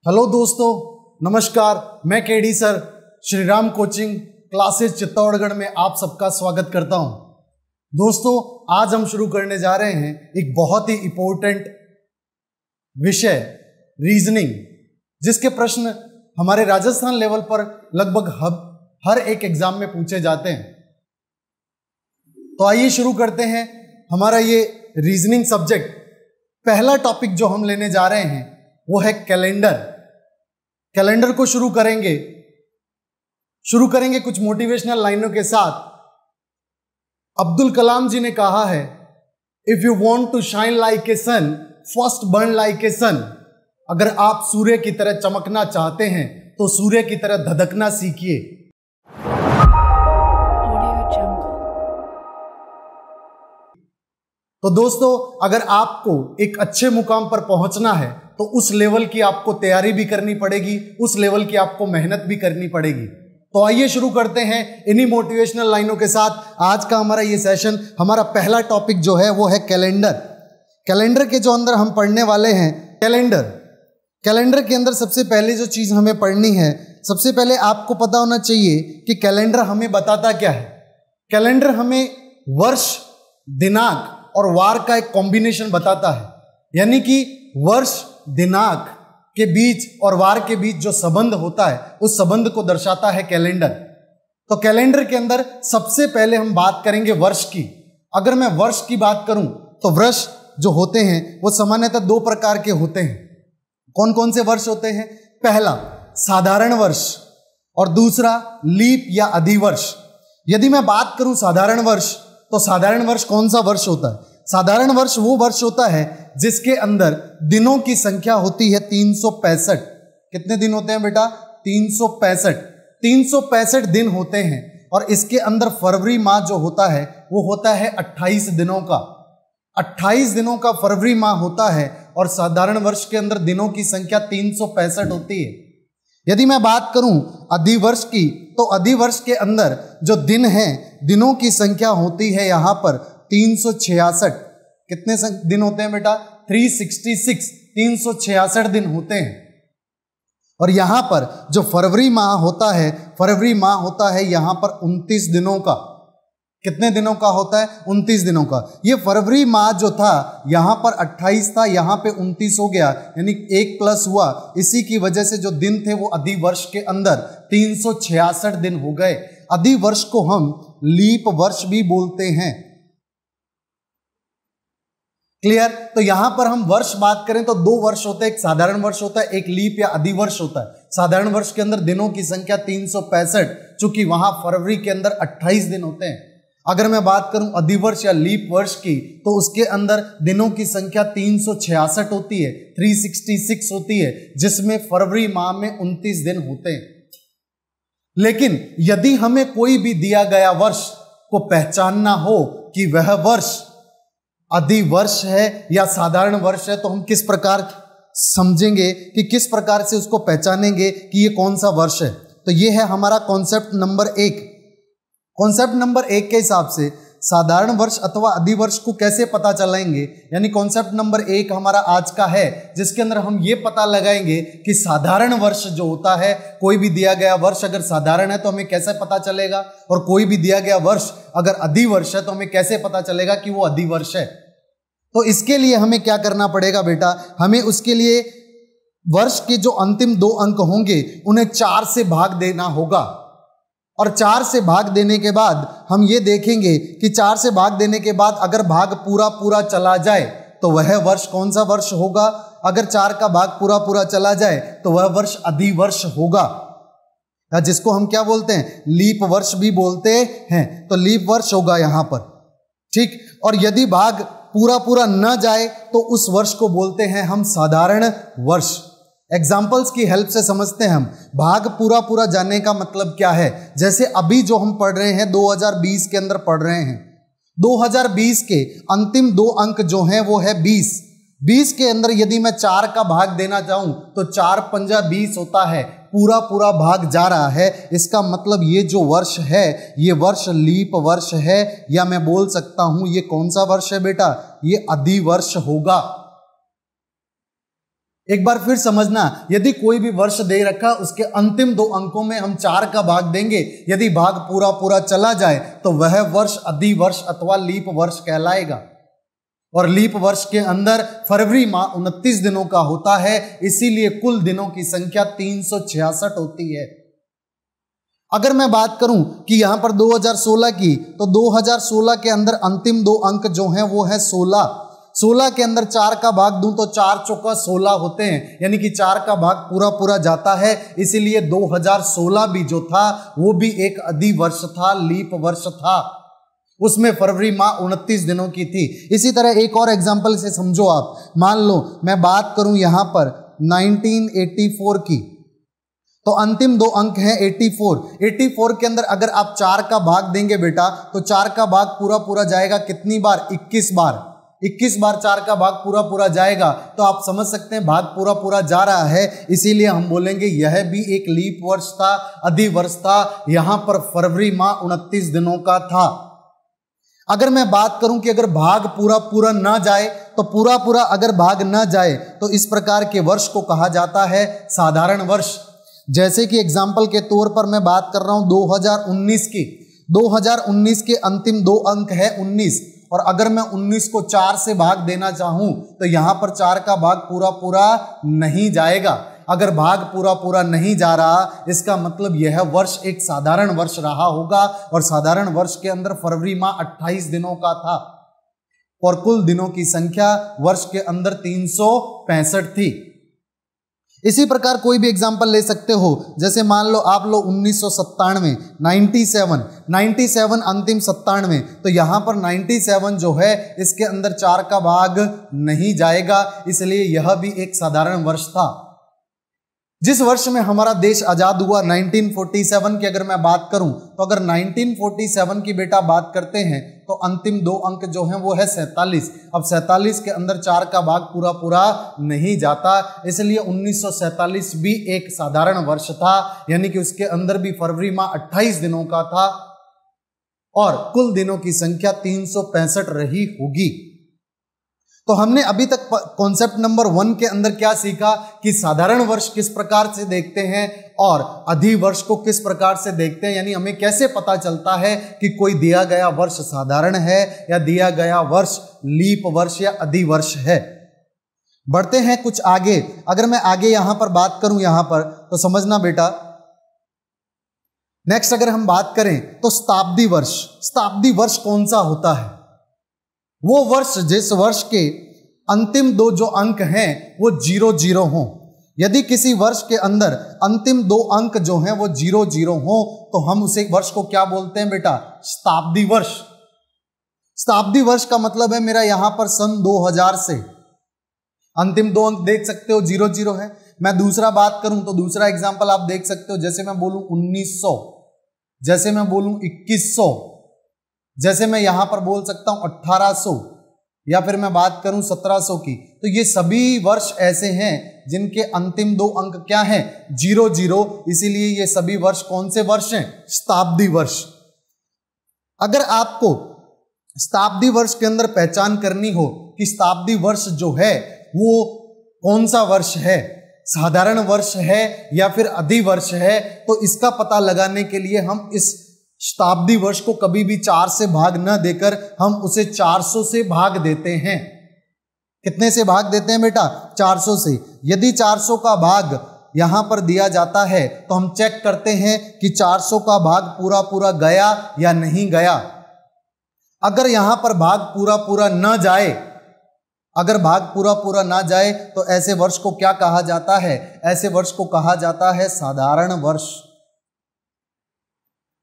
Hello दोस्तों, नमस्कार। मैं KD sir Shri Ram coaching classes Chittorgarh में आप सबका स्वागत करता हूं। दोस्तों, आज हम शुरू करने जा रहे हैं एक बहुत ही इंपॉर्टेंट विषय रीजनिंग, जिसके प्रश्न हमारे राजस्थान लेवल पर लगभग हर एक एग्जाम में पूछे जाते हैं। तो आइए शुरू करते हैं हमारा ये रीजनिंग सब्जेक्ट। पहला टॉपिक जो हम लेने जा रहे हैं वो है कैलेंडर। कैलेंडर को शुरू करेंगे कुछ मोटिवेशनल लाइनों के साथ। अब्दुल कलाम जी ने कहा है, if you want to shine like a sun, first burn like a sun. अगर आप सूर्य की तरह चमकना चाहते हैं तो सूर्य की तरह धधकना सीखिए। तो दोस्तों, अगर आपको एक अच्छे मुकाम पर पहुंचना है तो उस लेवल की आपको तैयारी भी करनी पड़ेगी, उस लेवल की आपको मेहनत भी करनी पड़ेगी। तो आइए शुरू करते हैं इन्हीं मोटिवेशनल लाइनों के साथ आज का हमारा ये सेशन। हमारा पहला टॉपिक जो है वो है कैलेंडर। कैलेंडर के जो अंदर हम पढ़ने वाले हैं कैलेंडर के अंदर सबसे पहले जो चीज हमें पढ़नी है, सबसे पहले आपको पता होना चाहिए कि कैलेंडर हमें बताता क्या है। कैलेंडर हमें वर्ष, दिनांक और वार का एक कॉम्बिनेशन बताता है, यानी कि वर्ष, दिनांक के बीच और वार के बीच जो संबंध होता है उस संबंध को दर्शाता है कैलेंडर। तो कैलेंडर के अंदर सबसे पहले हम बात करेंगे वर्ष की। अगर मैं वर्ष की बात करूं तो वर्ष जो होते हैं वो सामान्यतः दो प्रकार के होते हैं। कौन कौन से वर्ष होते हैं? पहला साधारण वर्ष और दूसरा लीप या अधिवर्ष। यदि मैं बात करूं साधारण वर्ष, तो साधारण वर्ष कौन सा वर्ष होता है? साधारण वर्ष वो वर्ष होता है जिसके अंदर दिनों की संख्या होती है 365। कितने दिन होते हैं बेटा? 365। 365 दिन होते हैं और इसके अंदर फरवरी माह जो होता है वो होता है 28 दिनों का। 28 दिनों का फरवरी माह होता है और साधारण वर्ष के अंदर दिनों की संख्या 365 होती है। यदि मैं बात करूं अधिवर्ष की, तो अधिवर्ष के अंदर जो दिन हैं, दिनों की संख्या होती है यहां पर 366। कितने दिन होते हैं बेटा? 366। 366 दिन होते हैं। और यहां पर जो फरवरी माह होता है यहां पर 29 दिनों का। कितने दिनों का होता है? 29 दिनों का। ये फरवरी माह जो था यहां पर 28 था, यहां पे 29 हो गया, यानी 1 प्लस हुआ। इसी की वजह से जो दिन थे वो अधिवर्ष के अंदर 366 दिन हो गए। अधिवर्ष को हम लीप वर्ष भी बोलते हैं। क्लियर? तो यहां पर हम वर्ष बात करें तो दो वर्ष होते हैं, एक साधारण वर्ष होता है, एक लीप या अधिवर्ष होता है। साधारण वर्ष के अंदर दिनों की संख्या 365, चूंकि वहां फरवरी के अंदर 28 दिन होते हैं। अगर मैं बात करूं अधिवर्ष या लीप वर्ष की, तो उसके अंदर दिनों की संख्या 366 होती है, 366 होती है, जिसमें फरवरी माह में 29 दिन होते हैं। लेकिन यदि हमें कोई भी दिया गया वर्ष को पहचानना हो कि वह वर्ष अधिवर्ष है या साधारण वर्ष है, तो हम किस प्रकार समझेंगे, कि किस प्रकार से उसको पहचानेंगे कि ये कौन सा वर्ष है? तो ये है हमारा कॉन्सेप्ट नंबर 1। कॉन्सेप्ट नंबर 1 के हिसाब से साधारण वर्ष अथवा अधिवर्ष को कैसे पता चलाएंगे, यानी कॉन्सेप्ट नंबर 1 हमारा आज का है, जिसके अंदर हम ये पता लगाएंगे कि साधारण वर्ष जो होता है, कोई भी दिया गया वर्ष अगर साधारण है तो हमें कैसे पता चलेगा, और कोई भी दिया गया वर्ष अगर अधिवर्ष है तो हमें कैसे पता चलेगा कि वो अधिवर्ष है। तो इसके लिए हमें क्या करना पड़ेगा बेटा? हमें उसके लिए वर्ष के जो अंतिम 2 अंक होंगे उन्हें 4 से भाग देना होगा, और 4 से भाग देने के बाद हम ये देखेंगे कि 4 से भाग देने के बाद अगर भाग पूरा चला जाए तो वह वर्ष कौन सा वर्ष होगा? अगर 4 का भाग पूरा चला जाए तो वह वर्ष अधिवर्ष होगा, जिसको हम क्या बोलते हैं? लीप वर्ष भी बोलते हैं। तो लीप वर्ष होगा यहां पर, ठीक। और यदि भाग पूरा न जाए तो उस वर्ष को बोलते हैं हम साधारण वर्ष। एग्जाम्पल्स की हेल्प से समझते हैं हम भाग पूरा जाने का मतलब क्या है। जैसे अभी जो हम पढ़ रहे हैं 2020 के अंदर पढ़ रहे हैं, 2020 के अंतिम 2 अंक जो हैं वो है 20। 20 के अंदर यदि मैं 4 का भाग देना चाहूं तो 4 पंजा 20 होता है, पूरा भाग जा रहा है। इसका मतलब ये जो वर्ष है ये वर्ष लीप वर्ष है, या मैं बोल सकता हूं ये कौन सा वर्ष है बेटा? ये अधिवर्ष होगा। एक बार फिर समझना, यदि कोई भी वर्ष दे रखा उसके अंतिम 2 अंकों में हम 4 का भाग देंगे, यदि भाग पूरा पूरा चला जाए तो वह वर्ष अधिवर्ष अथवा लीप वर्ष कहलाएगा। और लीप वर्ष के अंदर फरवरी माह 29 दिनों का होता है, इसीलिए कुल दिनों की संख्या 366 होती है। अगर मैं बात करूं कि यहां पर 2016 की, तो 2016 के अंदर अंतिम 2 अंक जो हैं वो है 16। 16 के अंदर 4 का भाग दूं तो 4 चौका 16 होते हैं, यानी कि 4 का भाग पूरा पूरा जाता है। इसीलिए 2016 भी जो था वो भी एक अधिवर्ष था, लीप वर्ष था। उसमें फरवरी माह 29 दिनों की थी। इसी तरह एक और एग्जांपल से समझो आप, मान लो मैं बात करूं यहां पर 1984 की, तो अंतिम 2 अंक हैं 84। 84 के अंदर अगर आप 4 का भाग देंगे बेटा, तो 4 का भाग पूरा पूरा जाएगा कितनी बार? 21 बार। 21 बार 4 का भाग पूरा पूरा जाएगा, तो आप समझ सकते हैं भाग पूरा पूरा जा रहा है, इसीलिए हम बोलेंगे यह भी एक लीप वर्ष था, अधिवर्ष था। यहां पर फरवरी माह 29 दिनों का था। अगर मैं बात करूं कि अगर भाग पूरा पूरा ना जाए, तो पूरा पूरा अगर भाग ना जाए तो इस प्रकार के वर्ष को कहा जाता है साधारण वर्ष। जैसे कि एग्जाम्पल के तौर पर मैं बात कर रहा हूं 2019 की। 2019 के अंतिम 2 अंक है 19, और अगर मैं 19 को 4 से भाग देना चाहूं तो यहां पर 4 का भाग पूरा पूरा नहीं जाएगा। अगर भाग पूरा पूरा नहीं जा रहा, इसका मतलब यह वर्ष एक साधारण वर्ष रहा होगा, और साधारण वर्ष के अंदर फरवरी माह 28 दिनों का था, और कुल दिनों की संख्या वर्ष के अंदर 365 थी। इसी प्रकार कोई भी एग्जाम्पल ले सकते हो, जैसे मान लो आप लोग 1997, 97 अंतिम 97, तो यहां पर 97 जो है इसके अंदर 4 का भाग नहीं जाएगा, इसलिए यह भी एक साधारण वर्ष था। जिस वर्ष में हमारा देश आजाद हुआ 1947 की अगर मैं बात करूं, तो अगर 1947 की बेटा बात करते हैं तो अंतिम 2 अंक जो हैं वो है 47। अब 47 के अंदर 4 का भाग पूरा पूरा नहीं जाता, इसलिए 1947 भी एक साधारण वर्ष था, यानी कि उसके अंदर भी फरवरी माह 28 दिनों का था, और कुल दिनों की संख्या 365 रही होगी। तो हमने अभी तक कॉन्सेप्ट नंबर 1 के अंदर क्या सीखा कि साधारण वर्ष किस प्रकार से देखते हैं और अधिवर्ष को किस प्रकार से देखते हैं, यानी हमें कैसे पता चलता है कि कोई दिया गया वर्ष साधारण है या दिया गया वर्ष लीप वर्ष या अधिवर्ष है। बढ़ते हैं कुछ आगे। अगर मैं आगे यहां पर बात करूं यहां पर, तो समझना बेटा, नेक्स्ट अगर हम बात करें तो शताब्दी वर्ष। शताब्दी वर्ष कौन सा होता है? वो वर्ष जिस वर्ष के अंतिम 2 जो अंक हैं वो 00 हों। यदि किसी वर्ष के अंदर अंतिम 2 अंक जो हैं वो 00 हों, तो हम उसे वर्ष को क्या बोलते हैं बेटा? शताब्दी वर्ष। शताब्दी वर्ष का मतलब है मेरा यहां पर सन 2000 से अंतिम 2 अंक देख सकते हो 00 है। मैं दूसरा बात करूं तो दूसरा एग्जांपल आप देख सकते हो, जैसे मैं बोलूं 1900, जैसे मैं बोलूं 2100, जैसे मैं यहां पर बोल सकता हूं 1800, या फिर मैं बात करूं 1700 की। तो ये सभी वर्ष ऐसे हैं जिनके अंतिम 2 अंक क्या हैं? 00, इसीलिए ये सभी वर्ष कौन से वर्ष हैं? शताब्दी वर्ष। अगर आपको शताब्दी वर्ष के अंदर पहचान करनी हो कि शताब्दी वर्ष जो है वो कौन सा वर्ष है, साधारण वर्ष है या फिर अधिवर्ष है, तो इसका पता लगाने के लिए हम इस शताब्दी वर्ष को कभी भी 4 से भाग न देकर हम उसे 400 से भाग देते हैं। कितने से भाग देते हैं बेटा? 400 से। यदि 400 का भाग यहां पर दिया जाता है तो हम चेक करते हैं कि 400 का भाग पूरा पूरा गया या नहीं गया। अगर यहां पर भाग पूरा पूरा न जाए, अगर भाग पूरा पूरा ना जाए, तो ऐसे वर्ष को क्या कहा जाता है? ऐसे वर्ष को कहा जाता है साधारण वर्ष।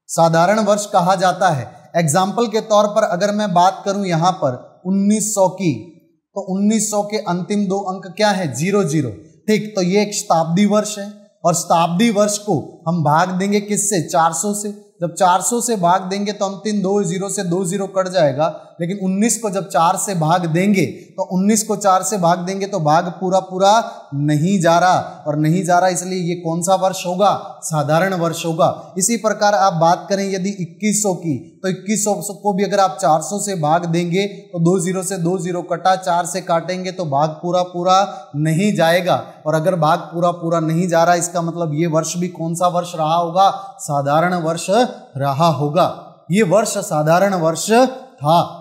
साधारण वर्ष कहा जाता है। एग्जाम्पल के तौर पर अगर मैं बात करूं यहां पर 1900 की, तो 1900 के अंतिम 2 अंक क्या है? 00। ठीक, तो ये एक शताब्दी वर्ष है, और शताब्दी वर्ष को हम भाग देंगे किससे? 400 से। जब 400 से भाग देंगे तो अंतिम 2 0 से 2 0 कट जाएगा, लेकिन 19 को जब 4 से भाग देंगे तो 19 को 4 से भाग देंगे तो भाग पूरा पूरा नहीं जा रहा, और नहीं जा रहा इसलिए ये कौन सा वर्ष होगा? साधारण वर्ष होगा। इसी प्रकार आप बात करें यदि 2100 की, तो 2100 को भी अगर आप 400 से भाग देंगे तो 2 0 से 2 0 कटा, 4 से काटेंगे तो भाग पूरा पूरा नहीं जाएगा। और अगर भाग पूरा पूरा नहीं जा रहा, इसका मतलब ये वर्ष भी कौन सा वर्ष रहा होगा? साधारण वर्ष रहा होगा। ये वर्ष साधारण वर्ष था।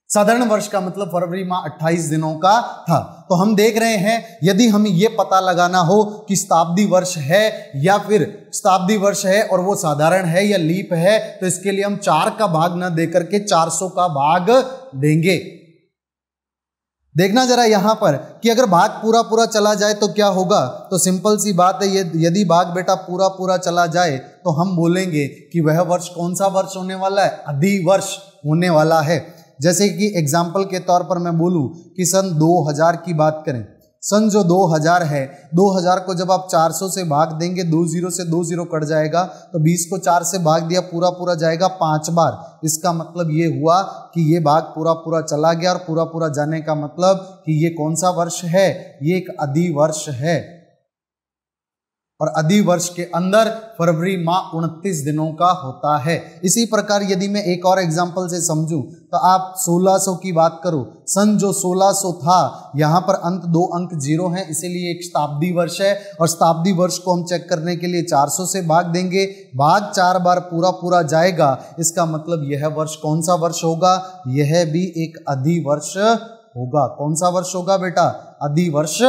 साधारण वर्ष का मतलब फरवरी माह 28 दिनों का था। तो हम देख रहे हैं, यदि हमें यह पता लगाना हो कि शताब्दी वर्ष है या फिर शताब्दी वर्ष है और वो साधारण है या लीप है, तो इसके लिए हम 4 का भाग न देकर के 400 का भाग देंगे। देखना जरा यहां पर कि अगर भाग पूरा पूरा चला जाए तो क्या होगा। तो सिंपल सी बात है, यदि भाग बेटा पूरा पूरा चला जाए तो हम बोलेंगे कि वह वर्ष कौन सा वर्ष होने वाला है? अधिवर्ष होने वाला है। जैसे कि एग्जाम्पल के तौर पर मैं बोलूं कि सन 2000 की बात करें, सन जो 2000 है, 2000 को जब आप 400 से भाग देंगे, 2 0 से 2 0 कट जाएगा, तो 20 को 4 से भाग दिया, पूरा पूरा जाएगा 5 बार। इसका मतलब ये हुआ कि ये भाग पूरा पूरा चला गया, और पूरा पूरा जाने का मतलब कि ये कौन सा वर्ष है? ये एक अधिवर्ष है। और अधिवर्ष के अंदर फरवरी माह 29 दिनों का होता है। इसी प्रकार यदि मैं एक और एग्जांपल से समझूं तो आप 1600 की बात करो, सन जो 1600 था, यहाँ पर अंत 2 अंक 0 हैं, इसीलिए एक शताब्दी वर्ष है। और शताब्दी वर्ष को हम चेक करने के लिए 400 से भाग देंगे, भाग 4 बार पूरा पूरा जाएगा। इसका मतलब यह वर्ष कौन सा वर्ष होगा? यह भी एक अधिवर्ष होगा। कौन सा वर्ष होगा बेटा? अधिवर्ष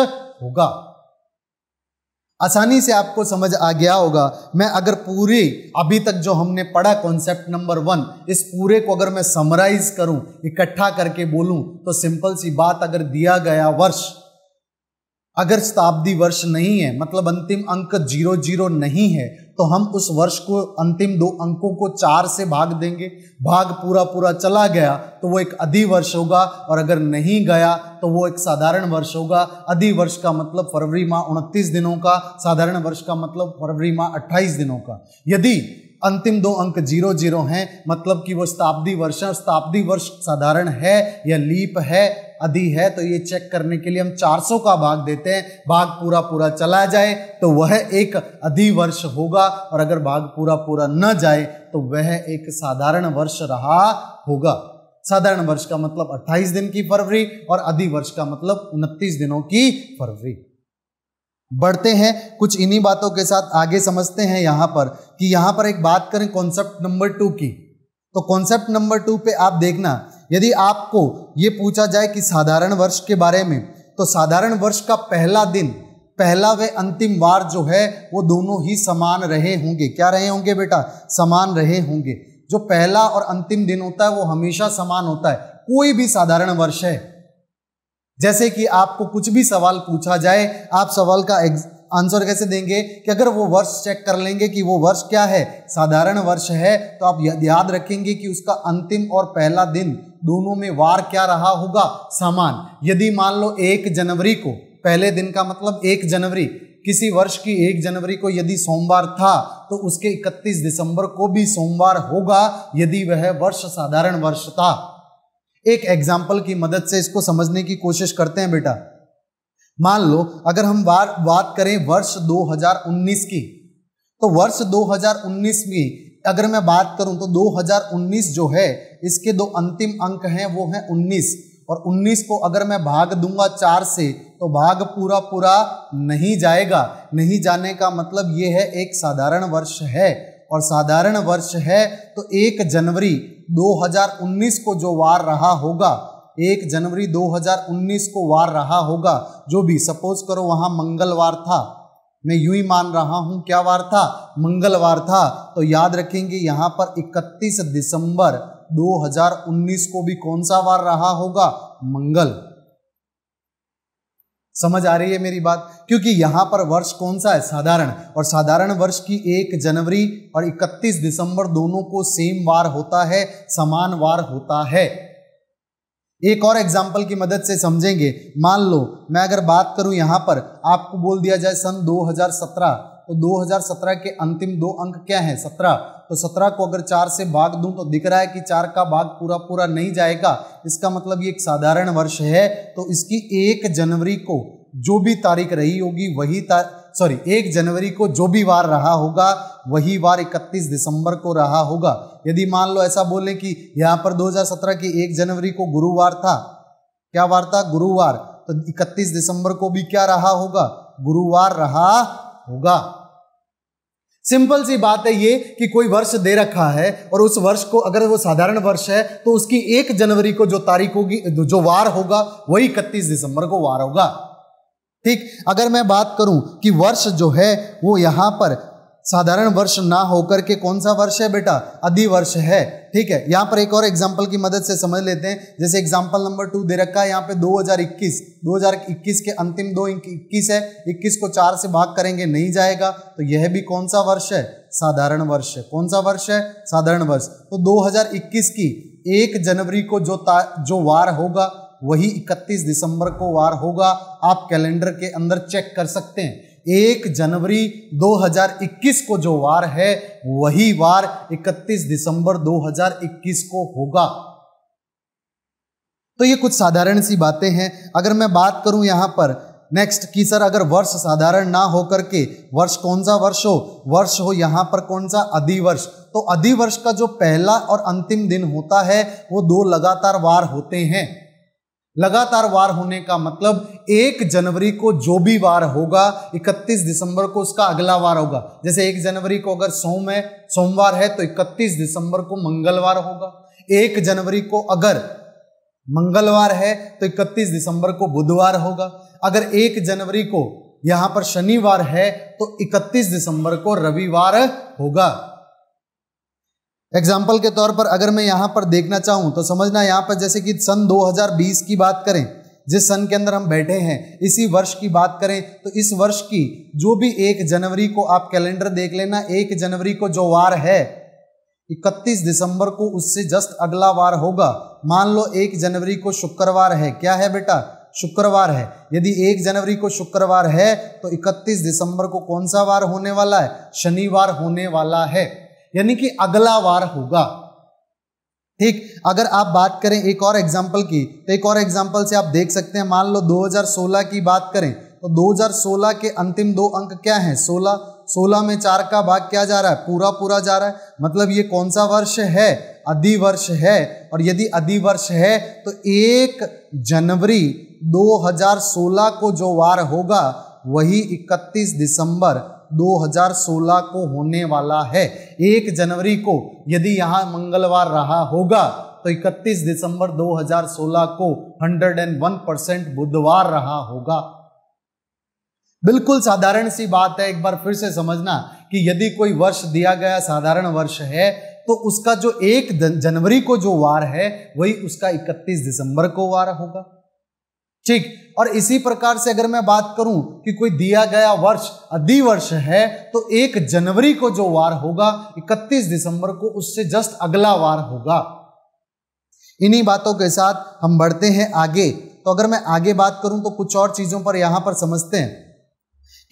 होगा। आसानी से आपको समझ आ गया होगा। मैं अगर पूरी अभी तक जो हमने पढ़ा कॉन्सेप्ट नंबर 1, इस पूरे को अगर मैं समराइज करूं, इकट्ठा करके बोलूं, तो सिंपल सी बात, अगर दिया गया वर्ष अगर शताब्दी वर्ष नहीं है, मतलब अंतिम अंक 00 नहीं है, तो हम उस वर्ष को अंतिम 2 अंकों को 4 से भाग देंगे। भाग पूरा पूरा चला गया तो वो एक अधिवर्ष होगा, और अगर नहीं गया तो वो एक साधारण वर्ष होगा। अधिवर्ष का मतलब फरवरी माह 29 दिनों का, साधारण वर्ष का मतलब फरवरी माह 28 दिनों का। यदि अंतिम 2 अंक 00 हैं, मतलब कि वो शताब्दी वर्ष है। शताब्दी वर्ष साधारण है या लीप है, अधि है, तो ये चेक करने के लिए हम 400 का भाग देते हैं। भाग पूरा पूरा चला जाए तो वह एक अधिवर्ष होगा, और अगर भाग पूरा पूरा न जाए तो वह एक साधारण वर्ष रहा होगा। साधारण वर्ष का मतलब 28 दिन की फरवरी, और अधिवर्ष का मतलब 29 दिनों की फरवरी। बढ़ते हैं कुछ इन्हीं बातों के साथ आगे, समझते हैं यहां पर कि यहां पर एक बात करें कॉन्सेप्ट नंबर 2 की। तो कॉन्सेप्ट नंबर 2 पे आप देखना, यदि आपको ये पूछा जाए कि साधारण वर्ष के बारे में, तो साधारण वर्ष का पहला दिन, पहला व अंतिम वार जो है वो दोनों ही समान रहे होंगे। क्या रहे होंगे बेटा? समान रहे होंगे। जो पहला और अंतिम दिन होता है वो हमेशा समान होता है, कोई भी साधारण वर्ष है। जैसे कि आपको कुछ भी सवाल पूछा जाए, आप सवाल का आंसर कैसे देंगे कि अगर वो वर्ष चेक कर लेंगे कि वो वर्ष क्या है, साधारण वर्ष है, तो आप याद रखेंगे कि उसका अंतिम और पहला दिन दोनों में वार क्या रहा होगा? समान। यदि मान लो 1 जनवरी को, पहले दिन का मतलब 1 जनवरी, किसी वर्ष की 1 जनवरी को यदि सोमवार था, तो उसके 31 दिसंबर को भी सोमवार होगा, यदि वह वर्ष साधारण वर्ष था। एक एग्जाम्पल की मदद से इसको समझने की कोशिश करते हैं बेटा। मान लो अगर हम बात करें वर्ष 2019 की, तो वर्ष 2019 में अगर मैं बात करूं तो 2019 जो है, इसके 2 अंतिम अंक हैं, वो हैं 19, और 19 को अगर मैं भाग दूंगा 4 से, तो भाग पूरा पूरा नहीं जाएगा। नहीं जाने का मतलब ये है एक साधारण वर्ष है, और साधारण वर्ष है तो 1 जनवरी 2019 को जो वार रहा होगा, 1 जनवरी 2019 को वार रहा होगा, जो भी सपोज करो वहां मंगलवार था, मैं यूं ही मान रहा हूं, क्या वार था? मंगलवार था, तो याद रखेंगे यहां पर 31 दिसंबर 2019 को भी कौन सा वार रहा होगा? मंगल। समझ आ रही है मेरी बात? क्योंकि यहां पर वर्ष कौन सा है? साधारण, और साधारण वर्ष की 1 जनवरी और 31 दिसंबर दोनों को सेम वार होता है, समान वार होता है। एक और एग्जाम्पल की मदद से समझेंगे। मान लो मैं अगर बात करूं यहां पर, आपको बोल दिया जाए सन 2017, तो 2017 के अंतिम 2 अंक क्या हैं? 17। तो 17 को अगर 4 से भाग दूं तो दिख रहा है कि 4 का भाग पूरा पूरा नहीं जाएगा। इसका मतलब ये एक साधारण वर्ष है, तो इसकी 1 जनवरी को जो भी तारीख रही होगी वही 1 जनवरी को जो भी वार रहा होगा वही वार 31 दिसंबर को रहा होगा। यदि मान लो ऐसा बोले कि यहाँ पर 2017 की 1 जनवरी को गुरुवार था, क्या वार था? गुरुवार, तो 31 दिसंबर को भी क्या रहा होगा? गुरुवार रहा होगा। सिंपल सी बात है ये कि कोई वर्ष दे रखा है और उस वर्ष को अगर वो साधारण वर्ष है तो उसकी 1 जनवरी को जो तारीख होगी, जो वार होगा वही 31 दिसंबर को वार होगा। ठीक, अगर मैं बात करूं कि वर्ष जो है वो यहां पर साधारण वर्ष ना होकर के कौन सा वर्ष है बेटा? अधिवर्ष है। ठीक है, यहां पर एक और एग्जांपल की मदद से समझ लेते हैं। जैसे एग्जांपल नंबर 2 दे रखा है यहाँ पे 2021 के अंतिम 2 अंक 21 है, 21 को 4 से भाग करेंगे नहीं जाएगा, तो यह भी कौन सा वर्ष है? साधारण वर्ष है। कौन सा वर्ष है? साधारण वर्ष। तो 2021 की 1 जनवरी को जो वार होगा वही 31 दिसंबर को वार होगा। आप कैलेंडर के अंदर चेक कर सकते हैं, 1 जनवरी 2021 को जो वार है वही वार 31 दिसंबर 2021 को होगा। तो ये कुछ साधारण सी बातें हैं। अगर मैं बात करूं यहां पर नेक्स्ट कि सर अगर वर्ष साधारण ना होकर के वर्ष कौन सा वर्ष हो यहां पर कौन सा? अधिवर्ष। तो अधिवर्ष का जो पहला और अंतिम दिन होता है वो 2 लगातार वार होते हैं। लगातार वार होने का मतलब 1 जनवरी को जो भी वार होगा 31 दिसंबर को उसका अगला वार होगा। जैसे 1 जनवरी को अगर सोमवार है तो 31 दिसंबर को मंगलवार होगा। 1 जनवरी को अगर मंगलवार है तो 31 दिसंबर को बुधवार होगा। अगर 1 जनवरी को यहां पर शनिवार है तो 31 दिसंबर को रविवार होगा। एग्जाम्पल के तौर पर अगर मैं यहां पर देखना चाहूं तो समझना, यहां पर जैसे कि सन 2020 की बात करें, जिस सन के अंदर हम बैठे हैं, इसी वर्ष की बात करें तो इस वर्ष की जो भी 1 जनवरी को आप कैलेंडर देख लेना, 1 जनवरी को जो वार है 31 दिसंबर को उससे जस्ट अगला वार होगा। मान लो 1 जनवरी को शुक्रवार है, क्या है बेटा? शुक्रवार है। यदि 1 जनवरी को शुक्रवार है तो 31 दिसंबर को कौन सा वार होने वाला है? शनिवार होने वाला है, यानी कि अगला वार होगा। ठीक, अगर आप बात करें एक और एग्जांपल की तो एक और एग्जांपल से आप देख सकते हैं। मान लो 2016 की बात करें तो 2016 के अंतिम 2 अंक क्या हैं? 16 में 4 का भाग क्या जा रहा है? पूरा जा रहा है। मतलब ये कौन सा वर्ष है? अधिवर्ष है। और यदि अधिवर्ष है तो 1 जनवरी 2016 को जो वार होगा वही 31 दिसंबर 2016 को होने वाला है। 1 जनवरी को यदि यहां मंगलवार रहा होगा तो 31 दिसंबर 2016 को 101% बुधवार रहा होगा। बिल्कुल साधारण सी बात है। एक बार फिर से समझना कि यदि कोई वर्ष दिया गया साधारण वर्ष है तो उसका जो 1 जनवरी को जो वार है वही उसका 31 दिसंबर को वार होगा। ठीक, और इसी प्रकार से अगर मैं बात करूं कि कोई दिया गया वर्ष अधिवर्ष है तो 1 जनवरी को जो वार होगा 31 दिसंबर को उससे जस्ट अगला वार होगा। इन्हीं बातों के साथ हम बढ़ते हैं आगे। तो अगर मैं आगे बात करूं तो कुछ और चीजों पर यहां पर समझते हैं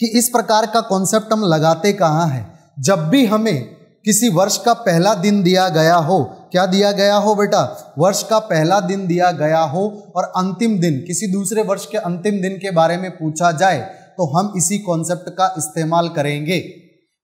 कि इस प्रकार का कॉन्सेप्ट हम लगाते कहां है। जब भी हमें किसी वर्ष का पहला दिन दिया गया हो, क्या दिया गया हो बेटा? वर्ष का पहला दिन दिया गया हो और अंतिम दिन किसी दूसरे वर्ष के अंतिम दिन के बारे में पूछा जाए तो हम इसी कॉन्सेप्ट का इस्तेमाल करेंगे।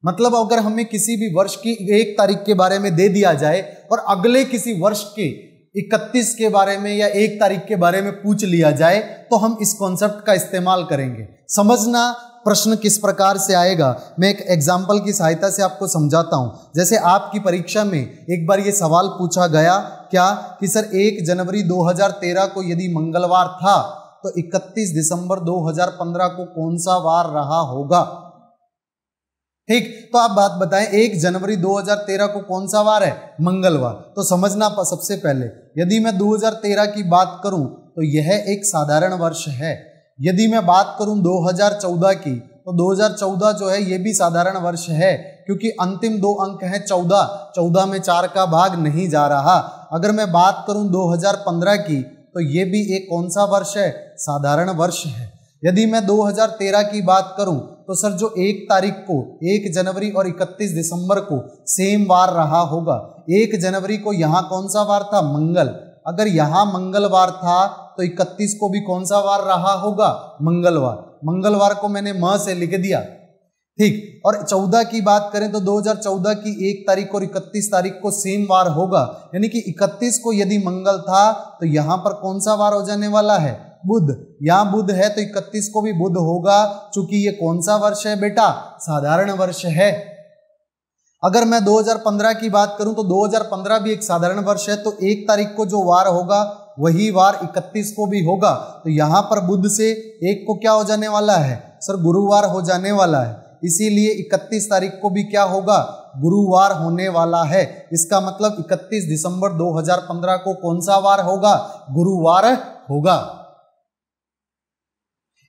मतलब अगर हमें किसी भी वर्ष की 1 तारीख के बारे में दे दिया जाए और अगले किसी वर्ष के 31 के बारे में या 1 तारीख के बारे में पूछ लिया जाए तो हम इस कॉन्सेप्ट का इस्तेमाल करेंगे। समझना प्रश्न किस प्रकार से आएगा, मैं एक एग्जाम्पल की सहायता से आपको समझाता हूं। जैसे आपकी परीक्षा में एक बार ये सवाल पूछा गया क्या कि सर 1 जनवरी 2013 को यदि मंगलवार था तो 31 दिसंबर 2015 को कौन सा वार रहा होगा? ठीक, तो आप बात बताएं 1 जनवरी 2013 को कौन सा वार है? मंगलवार। तो समझना सबसे पहले यदि मैं 2013 की बात करूं तो यह एक साधारण वर्ष है। यदि मैं बात करूं 2014 की तो 2014 जो है ये भी साधारण वर्ष है क्योंकि अंतिम 2 अंक हैं 14 में 4 का भाग नहीं जा रहा। अगर मैं बात करूं 2015 की तो ये भी एक कौन सा वर्ष है? साधारण वर्ष है। यदि मैं 2013 की बात करूं तो सर जो 1 तारीख को 1 जनवरी और 31 दिसंबर को सेम वार रहा होगा। 1 जनवरी को यहाँ कौन सा वार था? मंगल। अगर यहाँ मंगलवार था तो 31 को भी कौन सा वार रहा होगा? मंगलवार। मंगलवार को मैंने म से लिख दिया, ठीक। और 14 की बात करें तो 2014 की 1 तारीख और 31 तारीख को सेम वार होगा, यानी कि 31 को यदि मंगल था तो यहां पर कौन सा वार हो जाने वाला है, बुध। यहां बुध है तो 31 को भी बुध होगा, चूंकि ये कौन सा वर्ष है बेटा, साधारण वर्ष है। अगर मैं 2015 की बात करूं तो 2015 भी एक साधारण वर्ष है, तो 1 तारीख को जो वार होगा वही वार 31 को भी होगा, तो यहां पर बुध से 1 को क्या हो जाने वाला है सर, गुरुवार हो जाने वाला है। इसीलिए 31 तारीख को भी क्या होगा, गुरुवार होने वाला है। इसका मतलब 31 दिसंबर 2015 को कौन सा वार होगा, गुरुवार होगा।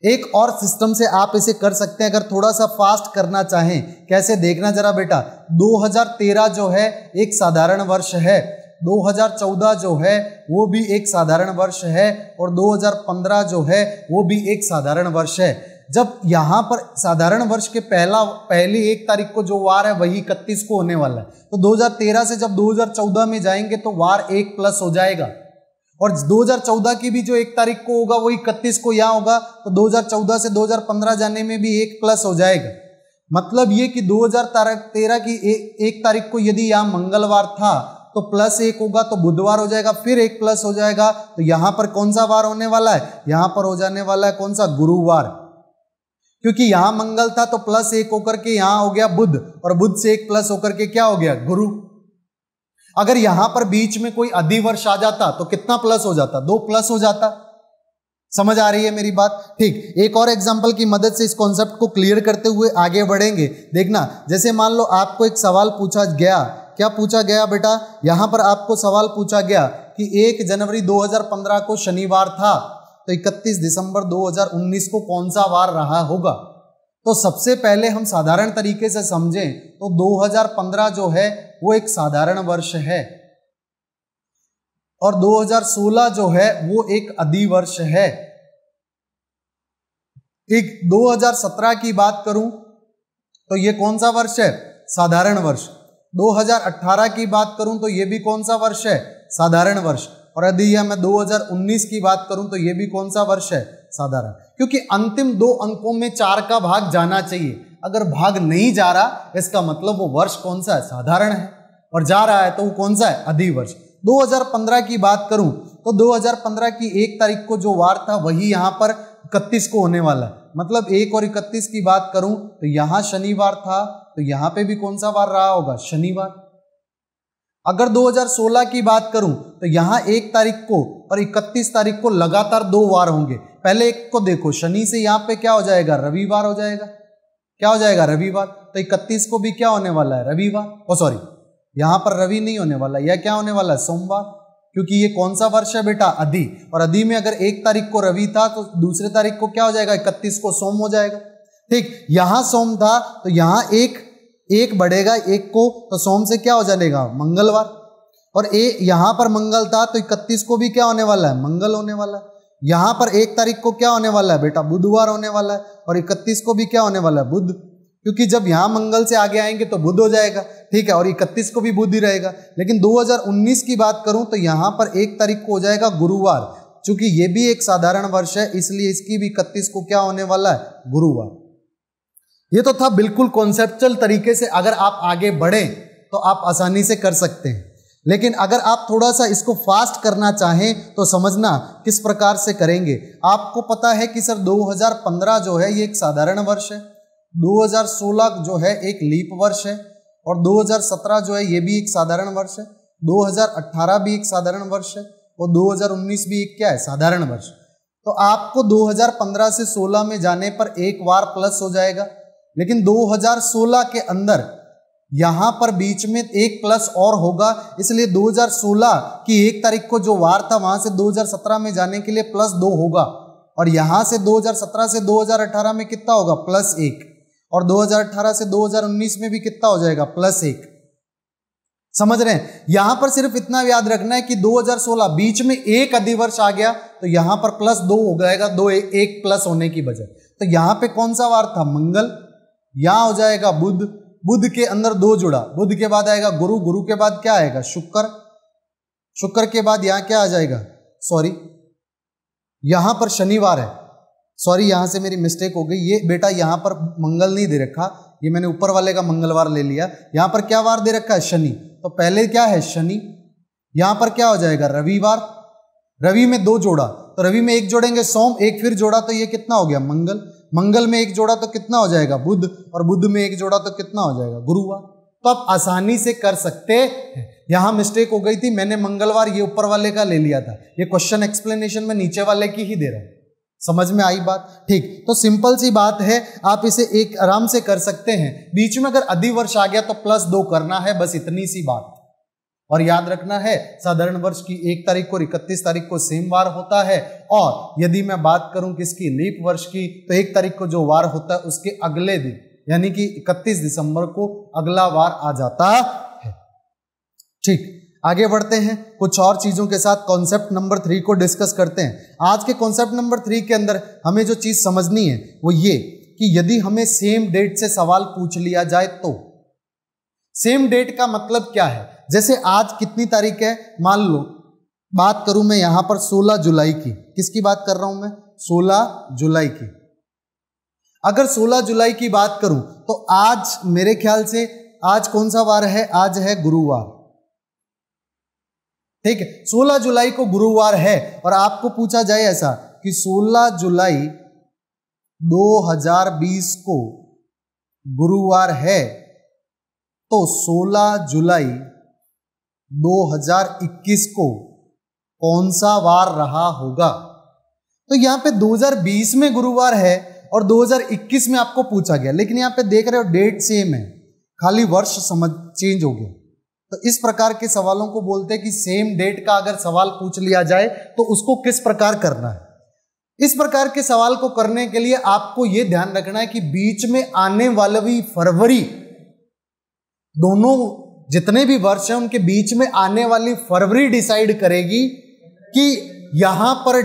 एक और सिस्टम से आप इसे कर सकते हैं, अगर थोड़ा सा फास्ट करना चाहें। कैसे, देखना जरा बेटा। 2013 जो है एक साधारण वर्ष है, 2014 जो है वो भी एक साधारण वर्ष है, और 2015 जो है वो भी एक साधारण वर्ष है। जब यहाँ पर साधारण वर्ष के पहली 1 तारीख को जो वार है वही 31 को होने वाला है, तो 2013 से जब 2014 में जाएंगे तो वार 1 प्लस हो जाएगा, और 2014 की भी जो 1 तारीख को होगा वही 31 को यहाँ होगा, तो 2014 से 2015 जाने में भी 1 प्लस हो जाएगा। मतलब ये कि 2013 की 1 तारीख को यदि यहाँ मंगलवार था तो +1 होगा तो बुधवार हो जाएगा, फिर 1 प्लस हो जाएगा, तो यहाँ पर कौन सा वार होने वाला है, यहाँ पर हो जाने वाला है कौन सा, गुरुवार। क्योंकि यहाँ मंगल था तो +1 होकर के यहाँ हो गया बुध, और बुध से 1 प्लस होकर के क्या हो गया, गुरु। अगर यहां पर बीच में कोई अधिवर्ष आ जाता तो कितना प्लस हो जाता, 2 प्लस हो जाता। समझ आ रही है मेरी बात, ठीक। एक और एग्जांपल की मदद से इस कॉन्सेप्ट को क्लियर करते हुए आगे बढ़ेंगे। देखना, जैसे मान लो आपको एक सवाल पूछा गया, क्या पूछा गया बेटा, यहां पर आपको सवाल पूछा गया कि 1 जनवरी 2015 को शनिवार था, तो 31 दिसंबर 2019 को कौन सा वार रहा होगा। तो सबसे पहले हम साधारण तरीके से समझें तो 2015 जो है वो एक साधारण वर्ष है, और 2016 जो है वो एक अधिवर्ष है। ठीक, 2017 की बात करूं तो ये कौन सा वर्ष है, साधारण वर्ष। 2018 की बात करूं तो ये भी कौन सा वर्ष है, साधारण वर्ष। और यदि यह मैं 2019 की बात करूं तो ये भी कौन सा वर्ष है, साधारण। क्योंकि अंतिम 2 अंकों में 4 का भाग जाना चाहिए, अगर भाग नहीं जा रहा इसका मतलब वो वर्ष कौन सा है, साधारण है, और जा रहा है तो वो कौन सा है, अधिवर्ष। 2015 की बात करूं तो 2015 की 1 तारीख को जो वार था वही यहाँ पर 31 को होने वाला है। मतलब 1 और 31 की बात करूं तो यहाँ शनिवार था, तो यहाँ पे भी कौन सा वार रहा होगा, शनिवार। अगर 2016 की बात करूं तो यहाँ 1 तारीख को और 31 तारीख को लगातार 2 वार होंगे। पहले एक को देखो, शनि से यहाँ पे क्या हो जाएगा, रविवार हो जाएगा। क्या हो जाएगा, रविवार। तो 31 को भी क्या होने वाला है, रविवार। ओ सॉरी, यहाँ पर रवि नहीं होने वाला, यह क्या होने वाला है, सोमवार। क्योंकि ये कौन सा वर्ष है बेटा, अधि। और अधि में अगर 1 तारीख को रवि था तो दूसरे तारीख को क्या हो जाएगा, 31 को सोम हो जाएगा। ठीक, यहां सोम था तो यहां एक बढ़ेगा 1 को, तो सोम से क्या हो जाएगा, मंगलवार। और यहां पर मंगल था तो 31 को भी क्या होने वाला है, मंगल होने वाला है। यहां पर 1 तारीख को क्या होने वाला है बेटा, बुधवार होने वाला है, और 31 को भी क्या होने वाला है, बुध। क्योंकि जब यहां मंगल से आगे आएंगे तो बुध हो जाएगा, ठीक है, और 31 को भी बुध ही रहेगा। लेकिन 2019 की बात करूं तो यहां पर 1 तारीख को हो जाएगा गुरुवार। चूंकि ये भी एक साधारण वर्ष है इसलिए इसकी भी 31 को क्या होने वाला है, गुरुवार। ये तो था बिल्कुल कॉन्सेप्चुअल तरीके से, अगर आप आगे बढ़े तो आप आसानी से कर सकते हैं। लेकिन अगर आप थोड़ा सा इसको फास्ट करना चाहें तो समझना किस प्रकार से करेंगे। आपको पता है कि सर 2015 जो है ये एक साधारण वर्ष है, 2016 जो है एक लीप वर्ष है, और 2017 जो है ये भी एक साधारण वर्ष है, 2018 भी एक साधारण वर्ष है, और 2019 भी एक क्या है, साधारण वर्ष। तो आपको 2015 से 16 में जाने पर 1 वार प्लस हो जाएगा। लेकिन 2016 के अंदर यहां पर बीच में 1 प्लस और होगा, इसलिए 2016 की 1 तारीख को जो वार था वहां से 2017 में जाने के लिए +2 होगा, और यहां से 2017 से 2018 में कितना होगा, +1, और 2018 से 2019 में भी कितना हो जाएगा, +1। समझ रहे हैं। यहां पर सिर्फ इतना याद रखना है कि 2016 बीच में एक अधिवर्ष आ गया तो यहां पर +2 हो जाएगा, 1 प्लस होने की बजाय। तो यहां पे कौन सा वार था, मंगल। यहां हो जाएगा बुध, बुध के अंदर 2 जुड़ा, बुध के बाद आएगा गुरु, गुरु के बाद क्या आएगा, शुक्र, शुक्र के बाद यहां क्या आ जाएगा, सॉरी यहां पर शनिवार है, सॉरी यहां से मेरी मिस्टेक हो गई, ये बेटा यहां पर मंगल नहीं दे रखा, ये मैंने ऊपर वाले का मंगलवार ले लिया, यहां पर क्या वार दे रखा है, शनि। तो पहले क्या है, शनि, यहां पर क्या हो जाएगा, रविवार, रवि में 2 जोड़ा, तो रवि में 1 जोड़ेंगे सोम, एक फिर जोड़ा तो ये कितना हो गया, मंगल, मंगल में 1 जोड़ा तो कितना हो जाएगा, बुध, और बुध में 1 जोड़ा तो कितना हो जाएगा, गुरुवार। तो आप आसानी से कर सकते हैं। यहां मिस्टेक हो गई थी, मैंने मंगलवार ये ऊपर वाले का ले लिया था, ये क्वेश्चन एक्सप्लेनेशन में नीचे वाले की ही दे रहा हूं। समझ में आई बात? ठीक, तो सिंपल सी बात है, आप इसे एक आराम से कर सकते हैं। बीच में अगर अधिवर्ष आ गया तो +2 करना है, बस इतनी सी बात। और याद रखना है, साधारण वर्ष की 1 तारीख को 31 तारीख को सेम वार होता है, और यदि मैं बात करूं किसकी, लीप वर्ष की, तो 1 तारीख को जो वार होता है उसके अगले दिन यानी कि 31 दिसंबर को अगला वार आ जाता है। ठीक, आगे बढ़ते हैं, कुछ और चीजों के साथ कॉन्सेप्ट नंबर 3 को डिस्कस करते हैं। आज के कॉन्सेप्ट नंबर 3 के अंदर हमें जो चीज समझनी है वो ये कि यदि हमें सेम डेट से सवाल पूछ लिया जाए तो, सेम डेट का मतलब क्या है, जैसे आज कितनी तारीख है, मान लो बात करूं मैं यहां पर 16 जुलाई की, किसकी बात कर रहा हूं मैं, 16 जुलाई की। अगर 16 जुलाई की बात करूं तो आज मेरे ख्याल से आज कौन सा वार है, आज है गुरुवार। ठीक है, 16 जुलाई को गुरुवार है, और आपको पूछा जाए ऐसा कि 16 जुलाई 2020 को गुरुवार है, तो 16 जुलाई 2021 को कौन सा वार रहा होगा। तो यहां पे 2020 में गुरुवार है और 2021 में आपको पूछा गया, लेकिन यहां पे देख रहे हो डेट सेम है, खाली वर्ष समझ चेंज हो गया। तो इस प्रकार के सवालों को बोलते हैं कि सेम डेट का अगर सवाल पूछ लिया जाए तो उसको किस प्रकार करना है। इस प्रकार के सवाल को करने के लिए आपको यह ध्यान रखना है कि बीच में आने वाली फरवरी, दोनों जितने भी वर्ष हैं उनके बीच में आने वाली फरवरी डिसाइड करेगी कि यहां पर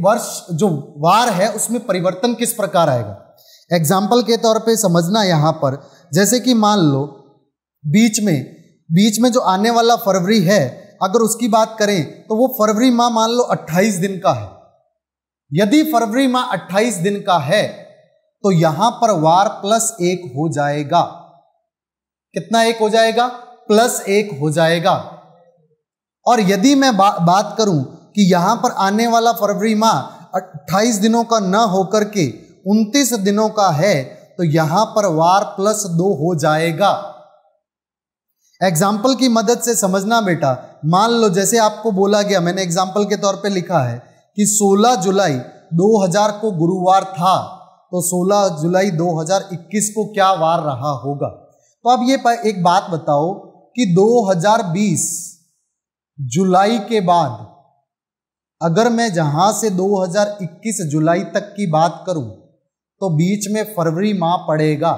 वर्ष जो वार है उसमें परिवर्तन किस प्रकार आएगा। एग्जाम्पल के तौर पे समझना यहां पर, जैसे कि मान लो बीच में जो आने वाला फरवरी है, अगर उसकी बात करें तो वो फरवरी माह मान लो 28 दिन का है। यदि फरवरी माह 28 दिन का है तो यहां पर वार +1 हो जाएगा। कितना 1 हो जाएगा, +1 हो जाएगा। और यदि मैं बात करूं कि यहां पर आने वाला फरवरी माह 28 दिनों का न होकर के 29 दिनों का है, तो यहां पर वार +2 हो जाएगा। एग्जाम्पल की मदद से समझना बेटा, मान लो जैसे आपको बोला गया, मैंने एग्जाम्पल के तौर पे लिखा है कि 16 जुलाई 2000 को गुरुवार था, तो 16 जुलाई 2021 को क्या वार रहा होगा। तो अब ये एक बात बताओ कि 2020 जुलाई के बाद अगर मैं जहां से 2021 जुलाई तक की बात करूं तो बीच में फरवरी माह पड़ेगा,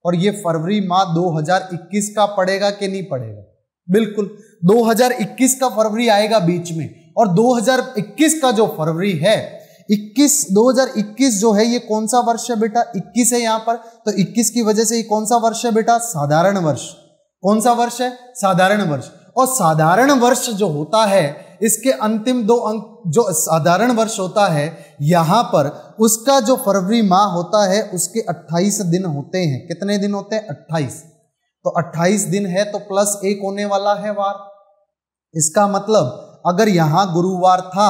और ये फरवरी माह 2021 का पड़ेगा कि नहीं पड़ेगा, बिल्कुल 2021 का फरवरी आएगा बीच में। और 2021 का जो फरवरी है 2021 जो है ये कौन सा वर्ष है बेटा, 21 है यहाँ पर, तो 21 की वजह से ये कौन सा वर्ष है बेटा, साधारण वर्ष। कौन सा वर्ष है, साधारण वर्ष। और साधारण वर्ष जो होता है इसके अंतिम 2 अंक जो साधारण वर्ष होता है, यहां पर उसका जो फरवरी माह होता है उसके 28 दिन होते हैं। कितने दिन होते हैं, 28। तो 28 दिन है तो +1 होने वाला है वार। इसका मतलब अगर यहां गुरुवार था,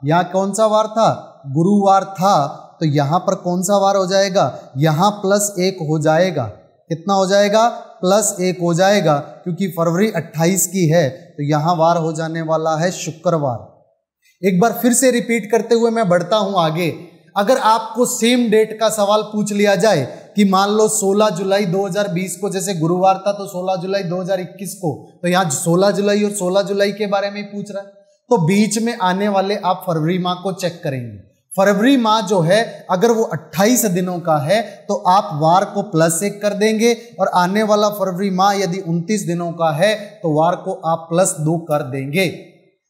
यहां कौन सा वार था, गुरुवार था, तो यहां पर कौन सा वार हो जाएगा, यहां +1 हो जाएगा। कितना हो जाएगा, +1 हो जाएगा, क्योंकि फरवरी 28 की है तो यहां वार हो जाने वाला है शुक्रवार। एक बार फिर से रिपीट करते हुए मैं बढ़ता हूं आगे। अगर आपको सेम डेट का सवाल पूछ लिया जाए कि मान लो 16 जुलाई 2020 को, जैसे गुरुवार था तो 16 जुलाई 2021 को, तो यहाँ 16 जुलाई और 16 जुलाई के बारे में पूछ रहा है, तो बीच में आने वाले आप फरवरी माह को चेक करेंगे। फरवरी माह जो है अगर वो 28 दिनों का है तो आप वार को +1 कर देंगे, और आने वाला फरवरी माह यदि 29 दिनों का है तो वार को आप +2 कर देंगे।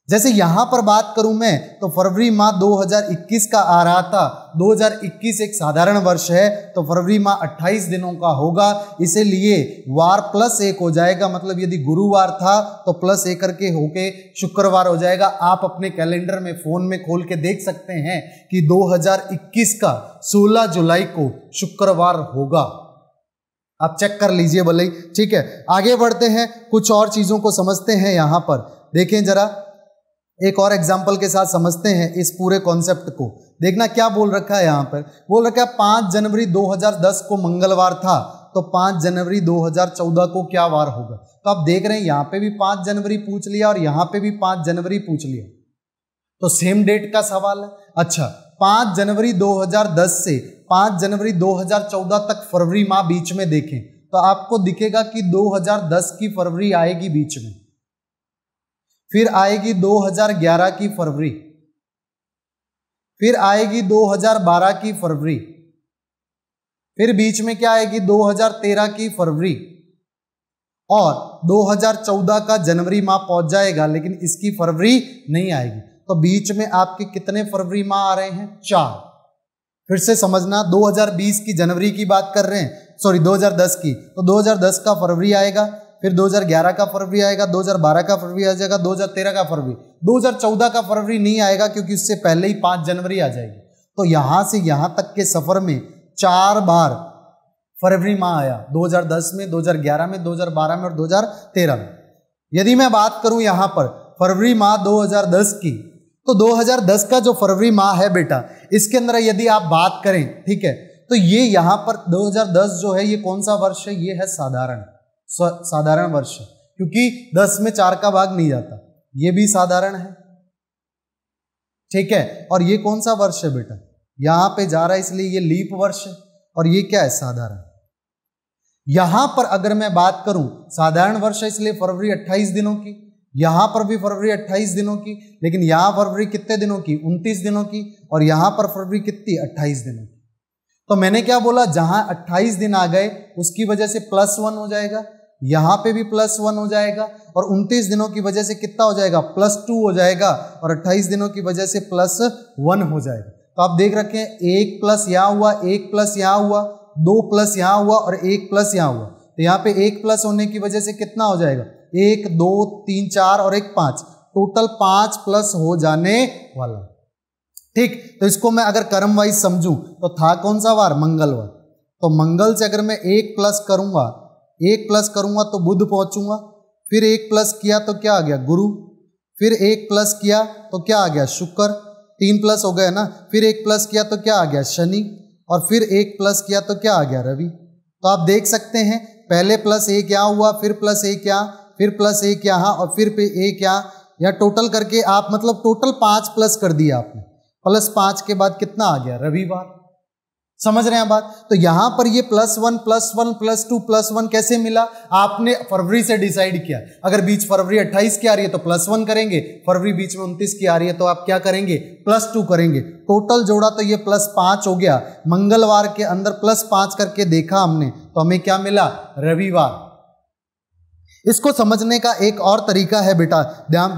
जैसे यहां पर बात करूं मैं तो फरवरी माह 2021 का आ रहा था, 2021 एक साधारण वर्ष है तो फरवरी माह 28 दिनों का होगा, इसीलिए वार +1 हो जाएगा, मतलब यदि गुरुवार था तो +1 करके होके शुक्रवार हो जाएगा। आप अपने कैलेंडर में फोन में खोल के देख सकते हैं कि 2021 का 16 जुलाई को शुक्रवार होगा, आप चेक कर लीजिए भले ही, ठीक है। आगे बढ़ते हैं, कुछ और चीजों को समझते हैं। यहां पर देखें जरा, एक और एग्जाम्पल के साथ समझते हैं इस पूरे कॉन्सेप्ट को। देखना क्या बोल रखा है यहां पर, बोल रखा है 5 जनवरी 2010 को मंगलवार था, तो 5 जनवरी 2014 को क्या वार होगा। तो आप देख रहे हैं यहां पे भी 5 जनवरी पूछ लिया और यहां पे भी 5 जनवरी पूछ लिया, तो सेम डेट का सवाल है। अच्छा, 5 जनवरी 2010 से 5 जनवरी 2014 तक फरवरी माह बीच में देखें तो आपको दिखेगा कि 2010 की फरवरी आएगी बीच में, फिर आएगी 2011 की फरवरी, फिर आएगी 2012 की फरवरी, फिर बीच में क्या आएगी 2013 की फरवरी, और 2014 का जनवरी माह पहुंच जाएगा, लेकिन इसकी फरवरी नहीं आएगी। तो बीच में आपके कितने फरवरी माह आ रहे हैं, 4। फिर से समझना, 2020 की जनवरी की बात कर रहे हैं, सॉरी 2010 की, तो 2010 का फरवरी आएगा, फिर 2011 का फरवरी आएगा, 2012 का फरवरी आ जाएगा, 2013 का फरवरी, 2014 का फरवरी नहीं आएगा क्योंकि उससे पहले ही 5 जनवरी आ जाएगी। तो यहां से यहां तक के सफर में 4 बार फरवरी माह आया, 2010 में, 2011 में, 2012 में और 2013 में। यदि मैं बात करूं यहां पर फरवरी माह 2010 की, तो 2010 का जो फरवरी माह है बेटा, इसके अंदर यदि आप बात करें, ठीक है, तो ये यहां पर 2010 जो है ये कौन सा वर्ष है, ये है साधारण वर्ष है, क्योंकि 10 में 4 का भाग नहीं जाता, ये भी साधारण है, ठीक है। और ये कौन सा वर्ष है बेटा, यहां पे जा रहा है इसलिए ये लीप वर्ष है, और ये क्या है, साधारण। यहां पर अगर मैं बात करूं, साधारण वर्ष है इसलिए फरवरी 28 दिनों की, यहां पर भी फरवरी 28 दिनों की, लेकिन यहां फरवरी कितने दिनों की, 29 दिनों की, और यहां पर फरवरी कितनी, 28 दिनों की। तो मैंने क्या बोला, जहां 28 दिन आ गए उसकी वजह से +1 हो जाएगा, यहां पे भी +1 हो जाएगा, और 29 दिनों की वजह से कितना हो जाएगा, +2 हो जाएगा, और 28 दिनों की वजह से +1 हो जाएगा। तो आप देख रखे हैं 1 प्लस यहां हुआ, 1 प्लस यहां हुआ, 2 प्लस यहां हुआ और 1 प्लस यहां हुआ। तो यहाँ पे 1 प्लस होने की वजह से कितना हो जाएगा, 1 2 3 4 और 1 5, टोटल 5 प्लस हो जाने वाला, ठीक। तो इसको मैं अगर क्रम वाइज समझूं तो था कौन सा वार, मंगलवार। तो मंगल से अगर मैं 1 प्लस करूंगा, 1 प्लस करूंगा तो बुध पहुंचूंगा, फिर 1 प्लस किया तो क्या आ गया, गुरु, फिर 1 प्लस किया तो क्या आ गया, शुक्र, 3 प्लस हो गया ना, फिर 1 प्लस किया तो क्या आ गया, शनि, और फिर 1 प्लस किया तो क्या आ गया, रवि। तो आप देख सकते हैं पहले +1 यहाँ हुआ, फिर +1 यहाँ, फिर +1 यहाँ, और फिर 1 यहाँ, या टोटल करके आप मतलब टोटल 5 प्लस कर दिया आपने, +5 के बाद कितना आ गया, रविवार। समझ रहे हैं बात। तो यहां पर ये +1 +1 +2 +1 कैसे मिला, आपने फरवरी से डिसाइड किया। अगर बीच फरवरी 28 की आ रही है तो +1 करेंगे, फरवरी बीच में 29 की आ रही है तो आप क्या करेंगे, +2 करेंगे। टोटल जोड़ा तो ये +5 हो गया, मंगलवार के अंदर +5 करके देखा हमने तो हमें क्या मिला, रविवार। इसको समझने का एक और तरीका है बेटा,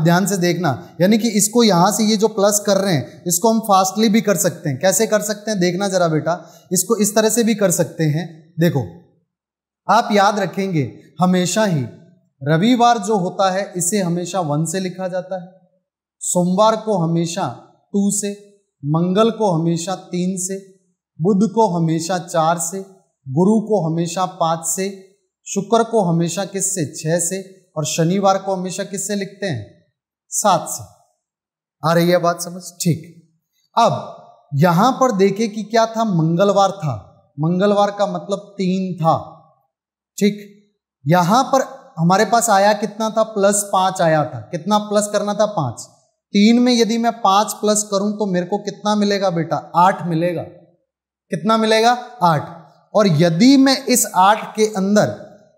ध्यान से देखना, यानी कि इसको यहां से ये जो प्लस कर रहे हैं इसको हम फास्टली भी कर सकते हैं। कैसे कर सकते हैं, देखना जरा बेटा, इसको इस तरह से भी कर सकते हैं। देखो आप याद रखेंगे हमेशा ही रविवार जो होता है इसे हमेशा 1 से लिखा जाता है, सोमवार को हमेशा 2 से, मंगल को हमेशा 3 से, बुध को हमेशा 4 से, गुरु को हमेशा 5 से, शुक्र को हमेशा किससे, 6 से, और शनिवार को हमेशा किससे लिखते हैं, 7 से। आ रही है बात समझ, ठीक। अब यहां पर देखें कि क्या था, मंगलवार था, मंगलवार का मतलब 3 था, ठीक। यहां पर हमारे पास आया कितना था, +5 आया था, कितना प्लस करना था, 5। 3 में यदि मैं 5 प्लस करूं तो मेरे को कितना मिलेगा बेटा, 8 मिलेगा। कितना मिलेगा, 8। और यदि मैं इस 8 के अंदर,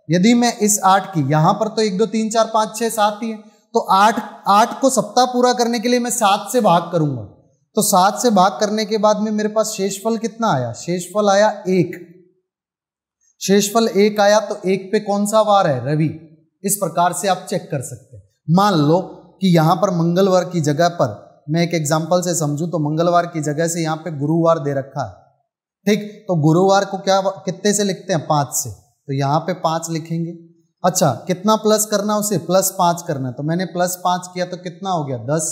यदि मैं इस 8 की, यहां पर तो 1 2 3 4 5 6 7 ही है, तो 8 को सप्ताह पूरा करने के लिए मैं 7 से भाग करूंगा, तो 7 से भाग करने के बाद में मेरे पास शेषफल कितना आया, शेषफल आया 1। शेषफल 1 आया तो 1 पे कौन सा वार है, रवि। इस प्रकार से आप चेक कर सकते हैं। मान लो कि यहाँ पर मंगलवार की जगह पर, मैं एक एग्जांपल से समझूं तो मंगलवार की जगह से यहाँ पे गुरुवार दे रखा है, ठीक। तो गुरुवार को क्या कितने से लिखते हैं, 5 से, तो यहाँ पे 5 लिखेंगे। अच्छा, कितना प्लस करना, उसे +5 करना है, तो मैंने +5 किया तो कितना हो गया, 10।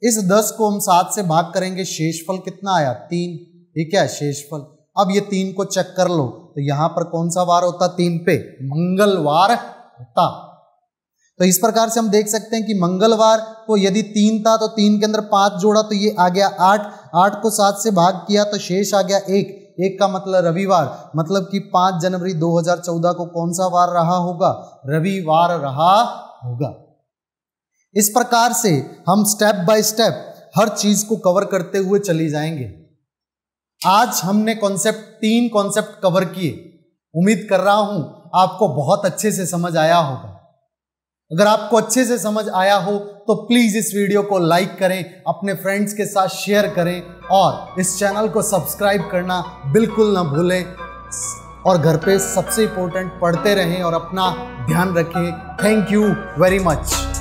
इस 10 को हम 7 से भाग करेंगे, शेषफल कितना आया, 3। ठीक है, शेषफल। अब ये 3 को चेक कर लो, तो यहाँ पर कौन सा वार होता, 3 पे मंगलवार होता। तो इस प्रकार से हम देख सकते हैं कि मंगलवार को यदि 3 था तो 3 के अंदर 5 जोड़ा तो ये आ गया 8, 8 को 7 से भाग किया तो शेष आ गया 1, 1 का मतलब रविवार, मतलब कि 5 जनवरी 2014 को कौन सा वार रहा होगा, रविवार रहा होगा। इस प्रकार से हम स्टेप बाय स्टेप हर चीज को कवर करते हुए चली जाएंगे। आज हमने तीन कॉन्सेप्ट कवर किए। उम्मीद कर रहा हूं आपको बहुत अच्छे से समझ आया होगा। अगर आपको अच्छे से समझ आया हो तो प्लीज इस वीडियो को लाइक करें, अपने फ्रेंड्स के साथ शेयर करें और इस चैनल को सब्सक्राइब करना बिल्कुल ना भूलें। और घर पे सबसे इंपॉर्टेंट, पढ़ते रहें और अपना ध्यान रखें। Thank you very much.